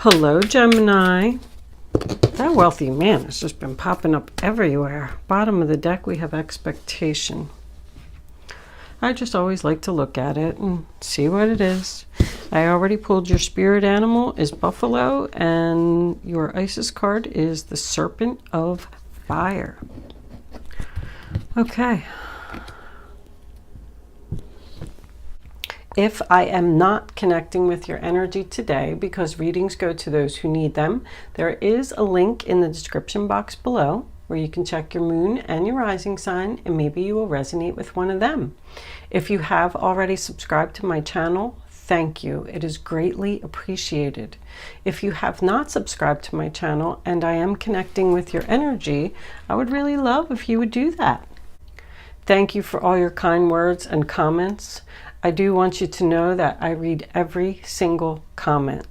Hello, Gemini. That wealthy man has just been popping up everywhere. Bottom of the deck, we have expectation. I just always like to look at it and see what it is. I already pulled your spirit animal is buffalo, and your Isis card is the serpent of fire. Okay. If I am not connecting with your energy today, because readings go to those who need them, there is a link in the description box below where you can check your moon and your rising sign, and maybe you will resonate with one of them. If you have already subscribed to my channel, thank you. It is greatly appreciated. If you have not subscribed to my channel and I am connecting with your energy, I would really love if you would do that. Thank you for all your kind words and comments. I do want you to know that I read every single comment,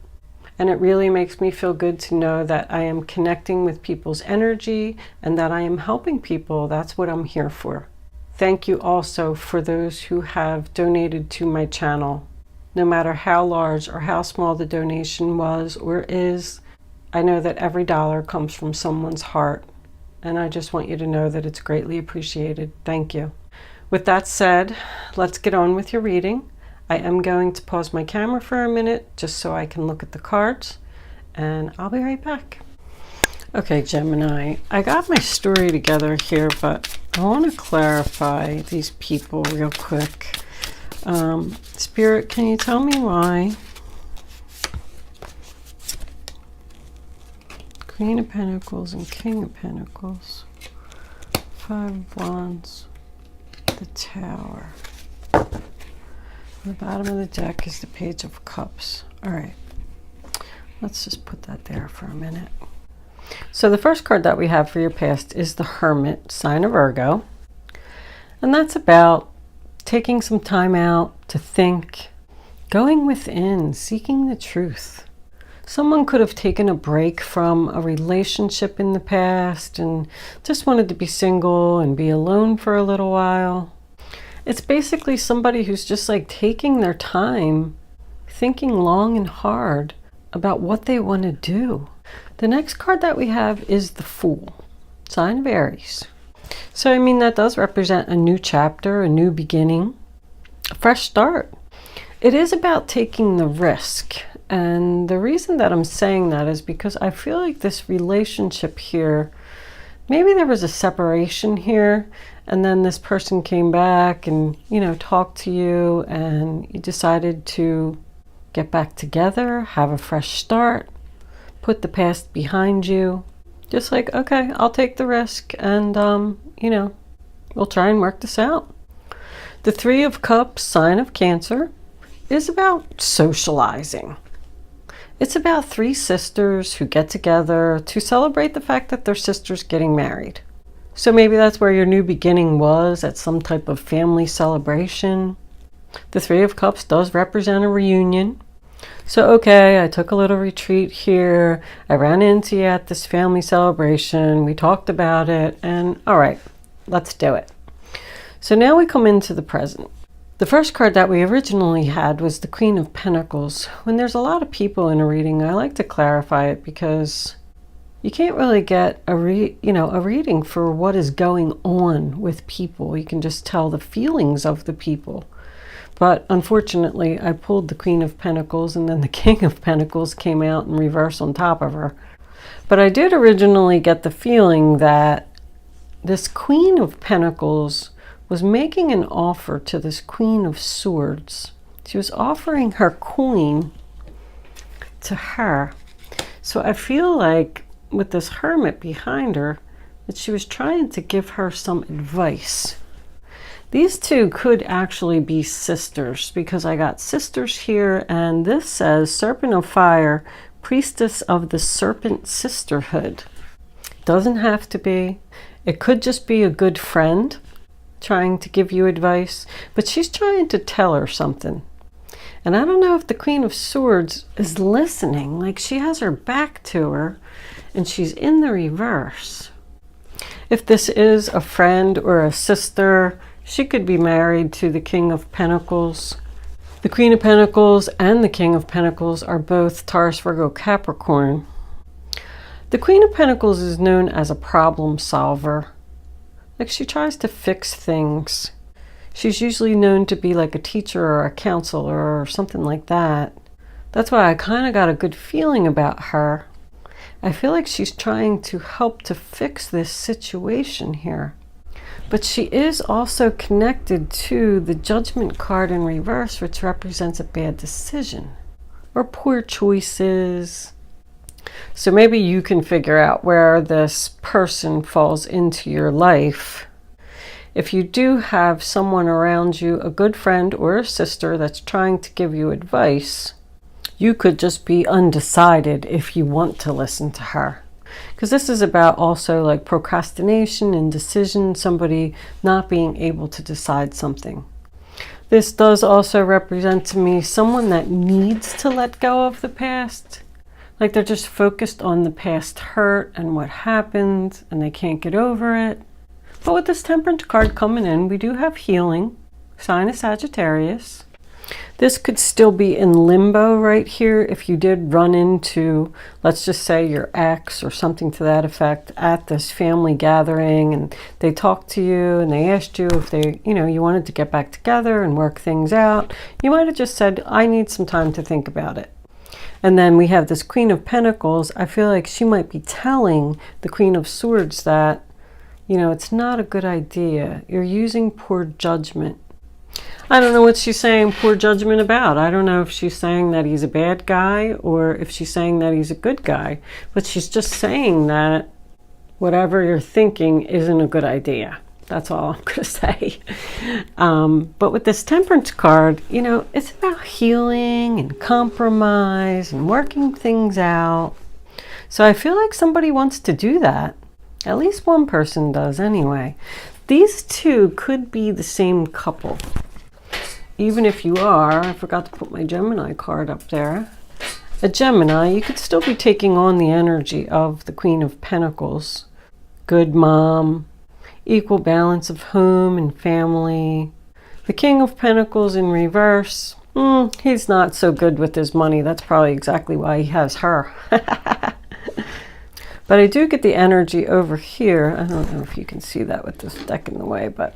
and it really makes me feel good to know that I am connecting with people's energy and that I am helping people. That's what I'm here for. Thank you also for those who have donated to my channel. No matter how large or how small the donation was or is, I know that every dollar comes from someone's heart, and I just want you to know that it's greatly appreciated. Thank you. With that said, let's get on with your reading. I am going to pause my camera for a minute just so I can look at the cards, and I'll be right back. Okay, Gemini, I got my story together here, but I want to clarify these people real quick. Spirit, can you tell me why? Queen of Pentacles and King of Pentacles. 5 of Wands. The Tower. The bottom of the deck is the Page of Cups. All right, let's just put that there for a minute. So the first card that we have for your past is the Hermit, sign of Virgo, and that's about taking some time out to think, going within, seeking the truth. Someone could have taken a break from a relationship in the past and just wanted to be single and be alone for a little while. It's basically somebody who's just like taking their time, thinking long and hard about what they want to do. The next card that we have is the Fool, sign of Aries. So I mean, that does represent a new chapter, a new beginning, a fresh start. It is about taking the risk. And the reason that I'm saying that is because I feel like this relationship here, maybe there was a separation here, and then this person came back and, you know, talked to you, and you decided to get back together, have a fresh start, put the past behind you. Just like, okay, I'll take the risk, and, you know, we'll try and work this out. The 3 of Cups, sign of Cancer, is about socializing. It's about 3 sisters who get together to celebrate the fact that their sister's getting married. So maybe that's where your new beginning was, at some type of family celebration. The 3 of Cups does represent a reunion. So okay, I took a little retreat here. I ran into you at this family celebration. We talked about it, and all right, let's do it. So now we come into the present. The first card that we originally had was the Queen of Pentacles. When there's a lot of people in a reading, I like to clarify it because you can't really get a reading for what is going on with people. You can just tell the feelings of the people. But unfortunately, I pulled the Queen of Pentacles, and then the King of Pentacles came out in reverse on top of her. But I did originally get the feeling that this Queen of Pentacles was making an offer to this Queen of Swords. She was offering her coin to her. So I feel like with this Hermit behind her, that she was trying to give her some advice. These two could actually be sisters, because I got sisters here, and this says Serpent of Fire, Priestess of the Serpent Sisterhood. Doesn't have to be. It could just be a good friend trying to give you advice, but she's trying to tell her something. And I don't know if the Queen of Swords is listening, like she has her back to her and she's in the reverse. If this is a friend or a sister, she could be married to the King of Pentacles. The Queen of Pentacles and the King of Pentacles are both Taurus, Virgo, Capricorn. The Queen of Pentacles is known as a problem solver. Like, she tries to fix things. She's usually known to be like a teacher or a counselor or something like that. That's why I kind of got a good feeling about her. I feel like she's trying to help to fix this situation here. But she is also connected to the Judgment card in reverse, which represents a bad decision or poor choices. So maybe you can figure out where this person falls into your life. If you do have someone around you, a good friend or a sister that's trying to give you advice, you could just be undecided if you want to listen to her. Because this is about also like procrastination, indecision, somebody not being able to decide something. This does also represent to me someone that needs to let go of the past. Like, they're just focused on the past hurt and what happened and they can't get over it. But with this Temperance card coming in, we do have healing, sign of Sagittarius. This could still be in limbo right here if you did run into, let's just say, your ex or something to that effect at this family gathering, and they talked to you and they asked you if they, you wanted to get back together and work things out. You might have just said, I need some time to think about it. And then we have this Queen of Pentacles. I feel like she might be telling the Queen of Swords that, it's not a good idea. You're using poor judgment. I don't know what she's saying poor judgment about. I don't know if she's saying that he's a bad guy or if she's saying that he's a good guy. But she's just saying that whatever you're thinking isn't a good idea. That's all I'm going to say. But with this Temperance card, it's about healing and compromise and working things out. So I feel like somebody wants to do that. At least one person does anyway. These two could be the same couple. Even if you are, I forgot to put my Gemini card up there. A Gemini, you could still be taking on the energy of the Queen of Pentacles. Good mom, equal balance of home and family. The King of Pentacles in reverse, he's not so good with his money. That's probably exactly why he has her. But I do get the energy over here. I don't know if you can see that with this deck in the way, but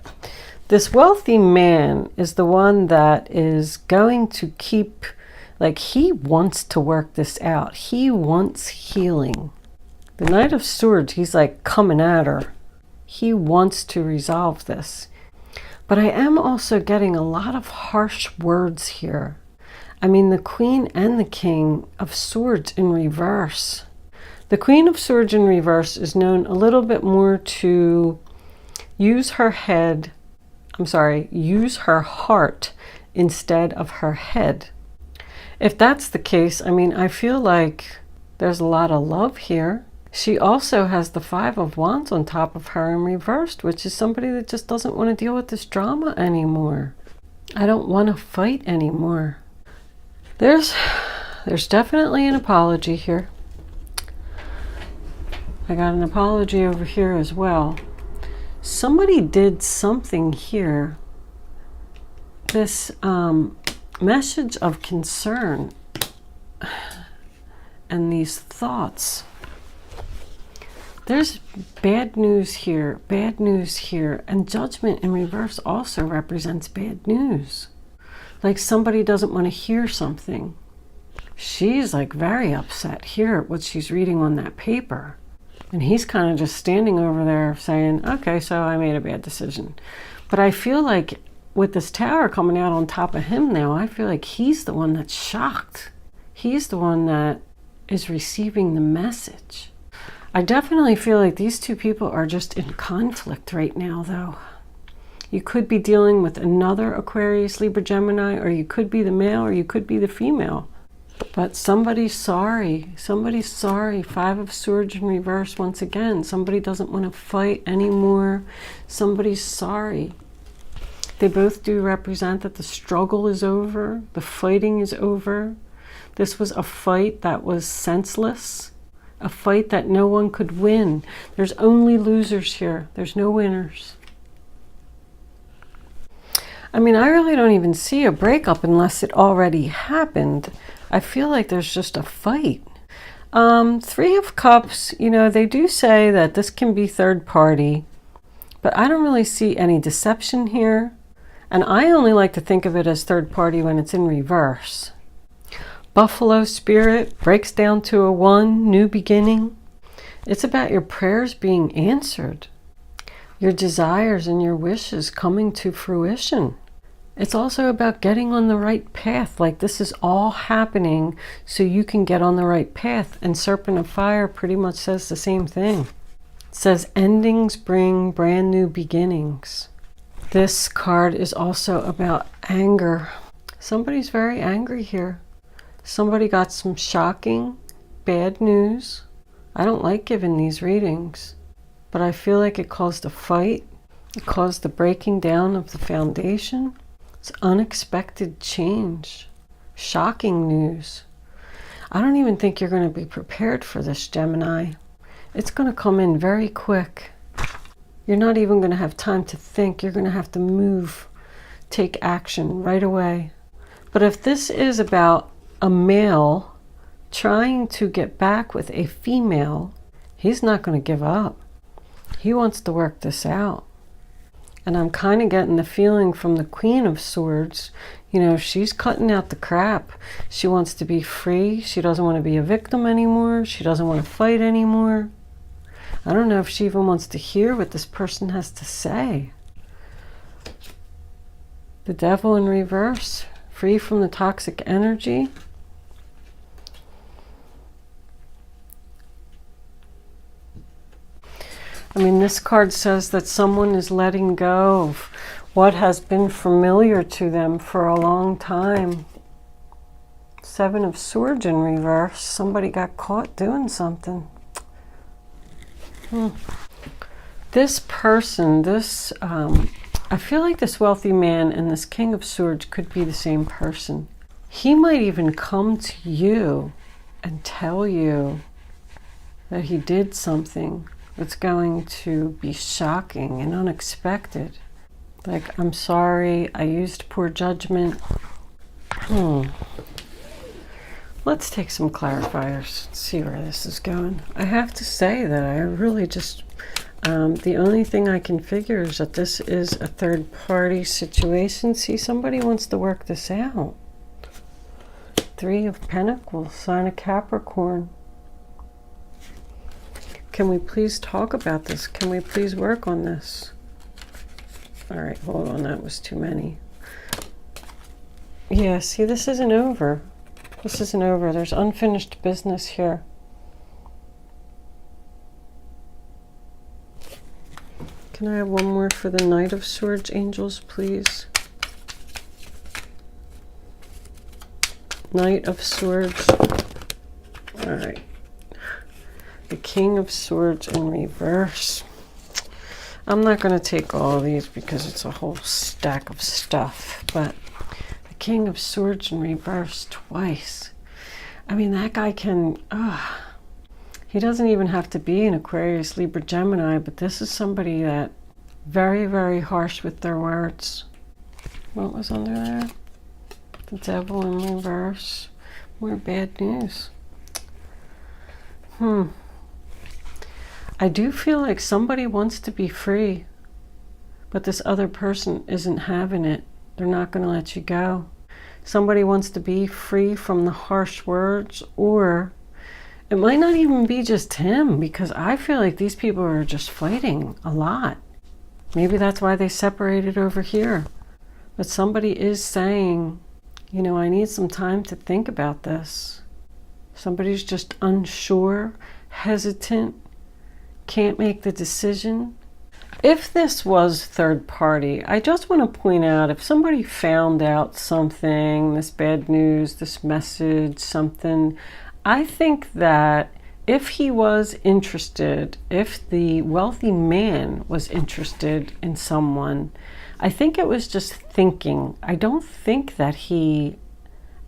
this wealthy man is the one that is going to keep, like, he wants to work this out. He wants healing. The Knight of Swords, he's like coming at her. He wants to resolve this. But I am also getting a lot of harsh words here. I mean, the Queen and the King of Swords in reverse. The Queen of Swords in reverse is known a little bit more to use her head, use her heart instead of her head. If that's the case, I mean, I feel like there's a lot of love here. She also has the Five of Wands on top of her in reversed, which is somebody that just doesn't want to deal with this drama anymore. I don't want to fight anymore. There's definitely an apology here. I got an apology over here as well. Somebody did something here. This message of concern and these thoughts. There's bad news here, and Judgment in reverse also represents bad news. Like somebody doesn't want to hear something. She's like very upset here at what she's reading on that paper. And he's kind of just standing over there saying, okay, so I made a bad decision. But I feel like with this tower coming out on top of him now, I feel like he's the one that's shocked. He's the one that is receiving the message. I definitely feel like these two people are just in conflict right now, though. You could be dealing with another Aquarius, Libra, Gemini, or you could be the male or you could be the female. But somebody's sorry. Somebody's sorry. Five of Swords in reverse once again. Somebody doesn't want to fight anymore. Somebody's sorry. They both do represent that the struggle is over. The fighting is over. This was a fight that was senseless. A fight that no one could win. There's only losers here. There's no winners. I mean, I really don't even see a breakup unless it already happened. I feel like there's just a fight. Three of Cups, you know, they do say that this can be third party, but I don't really see any deception here. And I only like to think of it as third party when it's in reverse. Buffalo spirit breaks down to a 1, new beginning. It's about your prayers being answered, your desires and your wishes coming to fruition. It's also about getting on the right path. Like this is all happening so you can get on the right path. And Serpent of Fire pretty much says the same thing. It says endings bring brand new beginnings. This card is also about anger. Somebody's very angry here. Somebody got some shocking, bad news. I don't like giving these readings, but I feel like it caused a fight. It caused the breaking down of the foundation. It's unexpected change, shocking news. I don't even think you're going to be prepared for this, Gemini. It's going to come in very quick. You're not even going to have time to think. You're going to have to move, take action right away. But if this is about a male trying to get back with a female, he's not going to give up. He wants to work this out. And I'm kind of getting the feeling from the Queen of Swords, you know, she's cutting out the crap. She wants to be free. She doesn't want to be a victim anymore. She doesn't want to fight anymore. I don't know if she even wants to hear what this person has to say. The Devil in reverse, free from the toxic energy. I mean, this card says that someone is letting go of what has been familiar to them for a long time. Seven of Swords in reverse. Somebody got caught doing something. This person, I feel like this wealthy man and this King of Swords could be the same person. He might even come to you and tell you that he did something that's going to be shocking and unexpected. Like, I'm sorry, I used poor judgment. Let's take some clarifiers, see where this is going. I have to say that I really just, the only thing I can figure is that this is a third party situation. See, somebody wants to work this out. Three of Pentacles, sign of Capricorn. Can we please talk about this? Can we please work on this? All right, hold on, that was too many. Yeah, see, this isn't over. This isn't over. There's unfinished business here. Can I have one more for the Knight of Swords, angels, please? Knight of Swords. All right. The King of Swords in reverse. I'm not going to take all of these because it's a whole stack of stuff, but the King of Swords in reverse twice. I mean, that guy can, he doesn't even have to be an Aquarius, Libra, Gemini, but this is somebody that very, very harsh with their words. What was under there? The Devil in reverse. More bad news. I do feel like somebody wants to be free, but this other person isn't having it. They're not going to let you go. Somebody wants to be free from the harsh words, or it might not even be just him, because I feel like these people are just fighting a lot. Maybe that's why they separated over here. But somebody is saying, you know, I need some time to think about this. Somebody's just unsure, hesitant, can't make the decision. If this was third party, I just want to point out, if somebody found out something, this bad news, this message, something, I think that if he was interested, if the wealthy man was interested in someone, I think it was just thinking. I don't think that he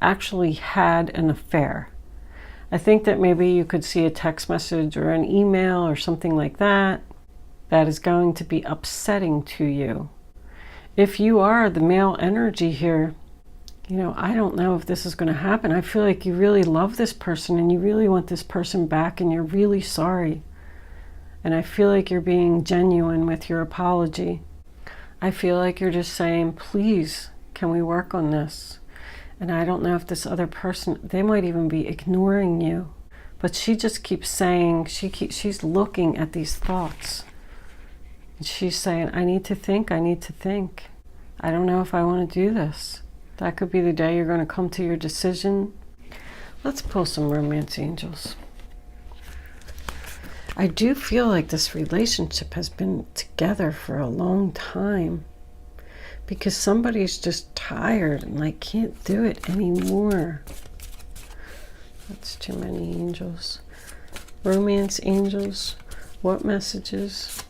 actually had an affair. I think that maybe you could see a text message or an email or something like that that is going to be upsetting to you. if you are the male energy here, you know, I don't know if this is going to happen. I feel like you really love this person and you really want this person back and you're really sorry. And I feel like you're being genuine with your apology. I feel like you're just saying, please, can we work on this? And I don't know if this other person, they might even be ignoring you. But she just keeps saying, she's looking at these thoughts. And she's saying, I need to think, I need to think. I don't know if I want to do this. That could be the day you're going to come to your decision. Let's pull some romance angels. I do feel like this relationship has been together for a long time because somebody's just tired and like can't do it anymore. That's too many angels. Romance angels, what messages?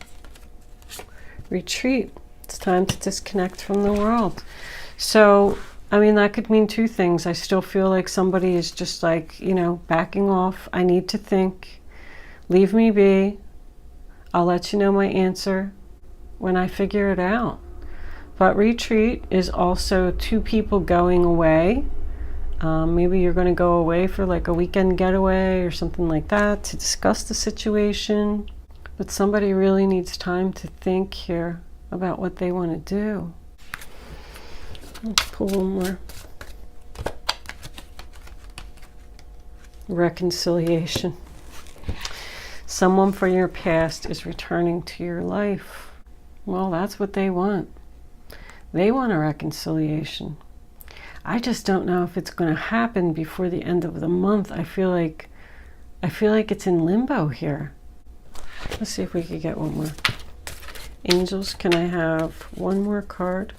Retreat. It's time to disconnect from the world. So, I mean, that could mean two things. I still feel like somebody is just like, you know, backing off. I need to think. Leave me be. I'll let you know my answer when I figure it out. But retreat is also two people going away. Maybe you're going to go away for like a weekend getaway or something like that to discuss the situation. But somebody really needs time to think here about what they want to do. Let's pull one more. Reconciliation. Someone from your past is returning to your life. Well, that's what they want. They want a reconciliation. I just don't know if it's going to happen before the end of the month. I feel like it's in limbo here. Let's see if we could get one more. Angels, can I have one more card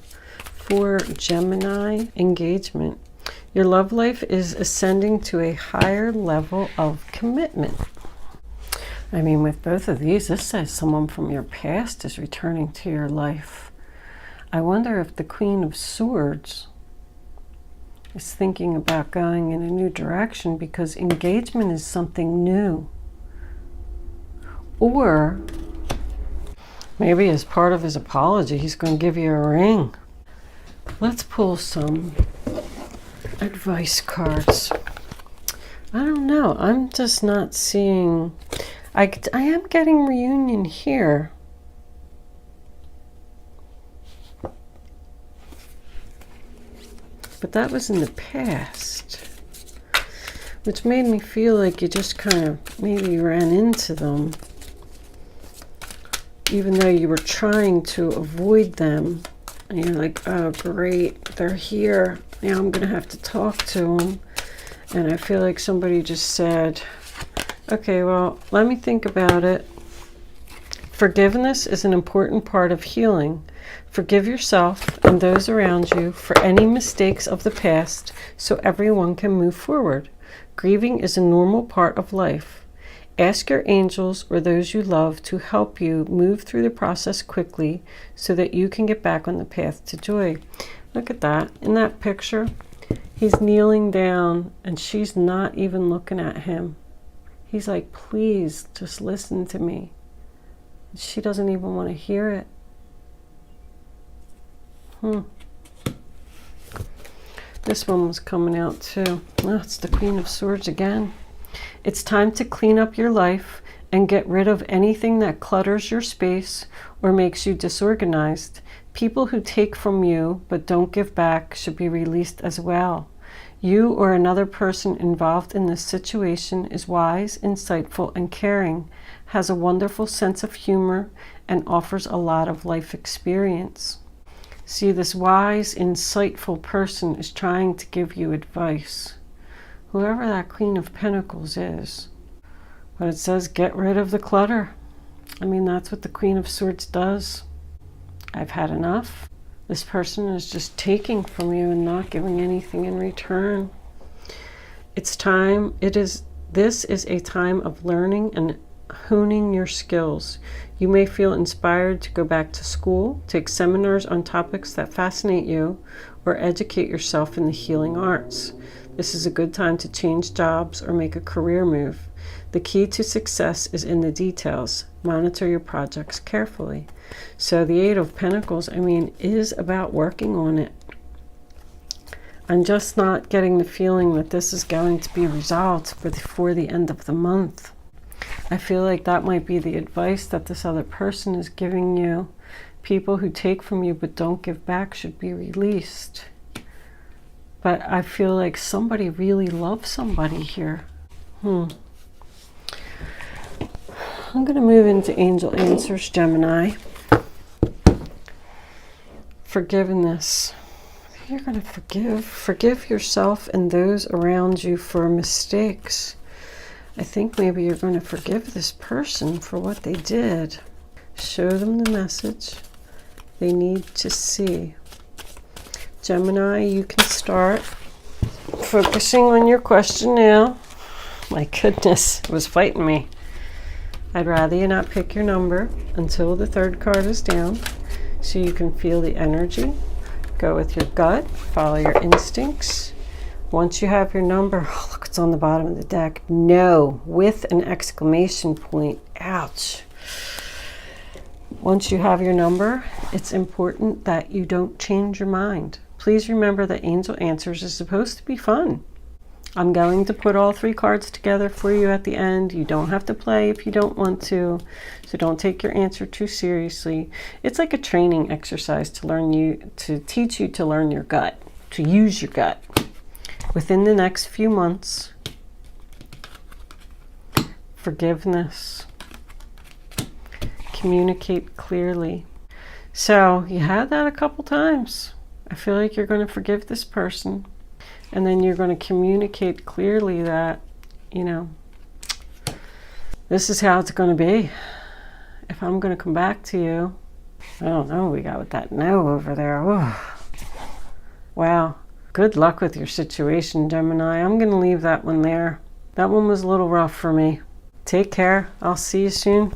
for Gemini engagement? Your love life is ascending to a higher level of commitment. I mean, with both of these, this says someone from your past is returning to your life. I wonder if the Queen of Swords is thinking about going in a new direction because engagement is something new. Or maybe as part of his apology, he's going to give you a ring. Let's pull some advice cards. I don't know. I'm just not seeing... I am getting reunion here. But that was in the past, which made me feel like you just kind of maybe ran into them, even though you were trying to avoid them. And you're like, oh great, they're here. Now I'm going to have to talk to them. And I feel like somebody just said, okay, well, let me think about it. Forgiveness is an important part of healing. Forgive yourself and those around you for any mistakes of the past so everyone can move forward. Grieving is a normal part of life. Ask your angels or those you love to help you move through the process quickly so that you can get back on the path to joy. Look at that. In that picture, he's kneeling down and she's not even looking at him. He's like, please, just listen to me. She doesn't even want to hear it. This one was coming out too. Oh, it's the Queen of Swords again. It's time to clean up your life and get rid of anything that clutters your space or makes you disorganized. People who take from you but don't give back should be released as well. You or another person involved in this situation is wise, insightful, and caring, has a wonderful sense of humor, and offers a lot of life experience. See, this wise, insightful person is trying to give you advice. Whoever that Queen of Pentacles is. But it says get rid of the clutter. I mean, that's what the Queen of Swords does. I've had enough. This person is just taking from you and not giving anything in return. It's time. This is a time of learning and honing your skills. You may feel inspired to go back to school, take seminars on topics that fascinate you, or educate yourself in the healing arts. This is a good time to change jobs or make a career move. The key to success is in the details. Monitor your projects carefully. So the Eight of Pentacles, I mean, is about working on it. I'm just not getting the feeling that this is going to be resolved before the end of the month. I feel like that might be the advice that this other person is giving you. People who take from you but don't give back should be released. But I feel like somebody really loves somebody here. I'm going to move into angel answers, Gemini. Forgiveness. You're going to forgive yourself and those around you for mistakes. I think maybe you're going to forgive this person for what they did. Show them the message they need to see. Gemini, you can start focusing on your question now. My goodness, it was fighting me. I'd rather you not pick your number until the third card is down, so you can feel the energy. Go with your gut, follow your instincts. Once you have your number, oh, look, it's on the bottom of the deck. No, with an exclamation point. Ouch. Once you have your number, it's important that you don't change your mind. Please remember that Angel Answers is supposed to be fun. I'm going to put all 3 cards together for you at the end. You don't have to play if you don't want to, so don't take your answer too seriously. It's like a training exercise to teach you to learn your gut, to use your gut. Within the next few months, forgiveness, communicate clearly. So you had that a couple times. I feel like you're going to forgive this person, and then you're going to communicate clearly that, you know, this is how it's going to be. If I'm going to come back to you, I don't know what we got with that no over there. Ooh. Wow. Good luck with your situation, Gemini. I'm going to leave that one there. That one was a little rough for me. Take care. I'll see you soon.